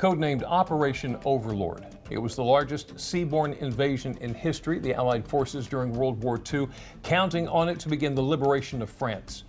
Codenamed Operation Overlord. It was the largest seaborne invasion in history, the Allied forces during World War II, counting on it to begin the liberation of France.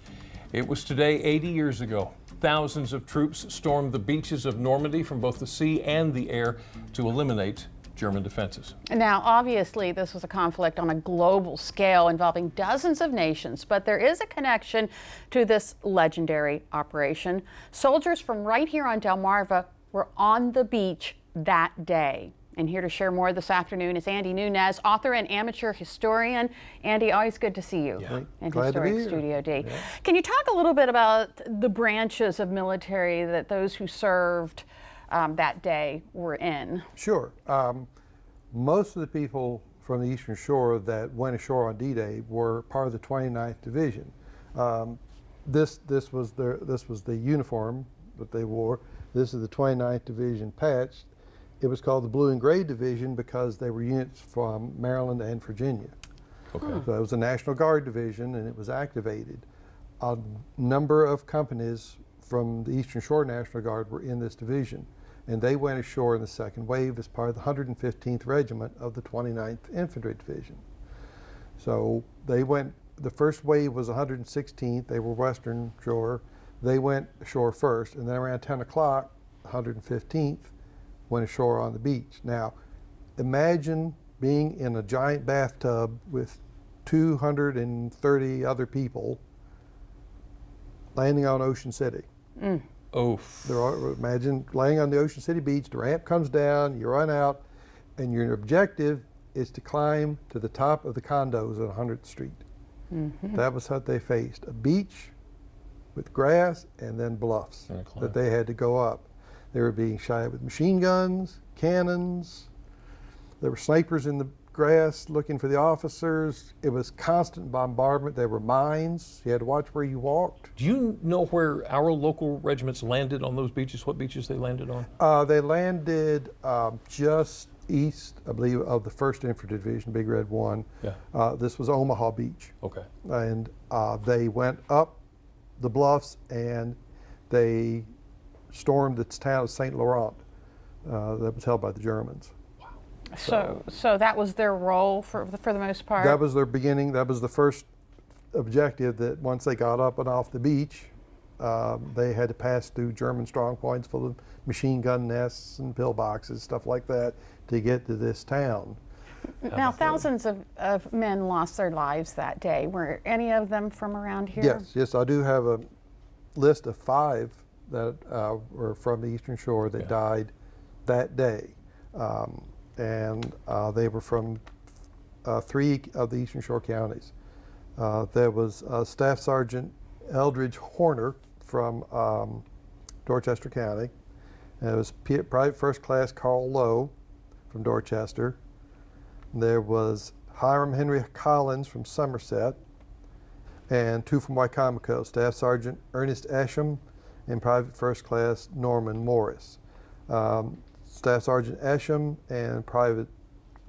It was today 80 years ago. Thousands of troops stormed the beaches of Normandy from both the sea and the air to eliminate German defenses. Now, obviously, this was a conflict on a global scale involving dozens of nations, but there is a connection to this legendary operation. Soldiers from right here on Delmarva were on the beach that day. And here to share more this afternoon is Andy Nunez, author and amateur historian. Andy, always good to see you in Historic Studio D. Yeah. Can you talk a little bit about the branches of military that those who served that day were in? Sure. Most of the people from the Eastern Shore that went ashore on D-Day were part of the 29th Division. This was the uniform that they wore. This is the 29th Division patch. It was called the Blue and Gray Division because they were units from Maryland and Virginia. Okay. So it was a National Guard division, and it was activated. A number of companies from the Eastern Shore National Guard were in this division, and they went ashore in the second wave as part of the 115th Regiment of the 29th Infantry Division. So they went, the first wave was 116th, they were Western Shore. They went ashore first, and then around 10 o'clock, 115th went ashore on the beach. Now, imagine being in a giant bathtub with 230 other people landing on Ocean City. Oof. Imagine laying on the Ocean City beach, the ramp comes down, you run out, and your objective is to climb to the top of the condos at 100th Street. That was what they faced, a beach with grass and then bluffs that they had to go up. They were being shot with machine guns, cannons. There were snipers in the grass looking for the officers. It was constant bombardment. There were mines. You had to watch where you walked. Do you know where our local regiments landed on those beaches? What beaches they landed on? They landed just east, I believe, of the 1st Infantry Division, Big Red 1. Yeah. This was Omaha Beach. Okay. And they went up the bluffs and they stormed the town of St. Laurent that was held by the Germans. Wow. So that was their role for the most part? That was their beginning. That was the first objective, that once they got up and off the beach, they had to pass through German strong points full of machine gun nests and pillboxes, stuff like that, to get to this town. Now, thousands of men lost their lives that day. Were any of them from around here? Yes, I do have a list of 5 that were from the Eastern Shore that died that day. And they were from 3 of the Eastern Shore counties. There was Staff Sergeant Eldridge Horner from Dorchester County. And it was Private First Class Carl Lowe from Dorchester. There was Hiram Henry Collins from Somerset, and 2 from Wicomico, Staff Sergeant Ernest Esham and Private First Class Norman Morris. Staff Sergeant Esham and Private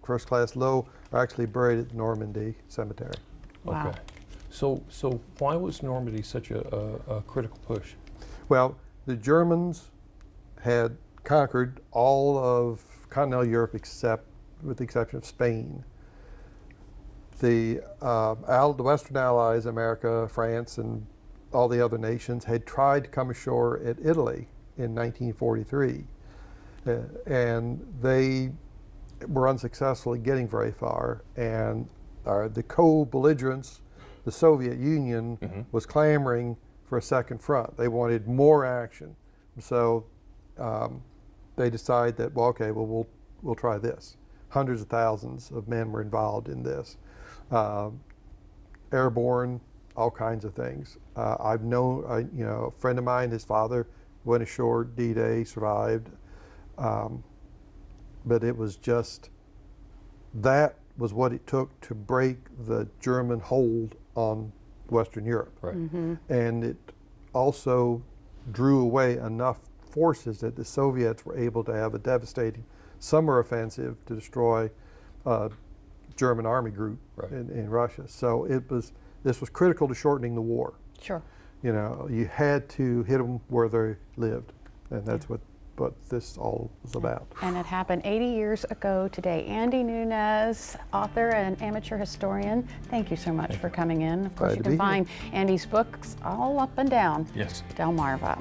First Class Lowe are actually buried at Normandy Cemetery. Wow. Okay. So why was Normandy such a critical push? Well, the Germans had conquered all of continental Europe with the exception of Spain. The Western Allies, America, France, and all the other nations had tried to come ashore at Italy in 1943. And they were unsuccessful in getting very far. And the co-belligerents, the Soviet Union, was clamoring for a second front. They wanted more action. So they decided that, well, okay, well, we'll try this. Hundreds of thousands of men were involved in this. Airborne, all kinds of things. I've known, a friend of mine, his father went ashore D-Day, survived. But it was just, that was what it took to break the German hold on Western Europe. Right. And it also drew away enough forces that the Soviets were able to have a devastating summer offensive to destroy German army group in Russia. So this was critical to shortening the war. Sure. You had to hit them where they lived, and that's what what this all is about. And it happened 80 years ago today. Andy Nunez, author and amateur historian, thank you so much for coming in. Of course, Glad you to can be here. find Andy's books all up and down Yes. Delmarva.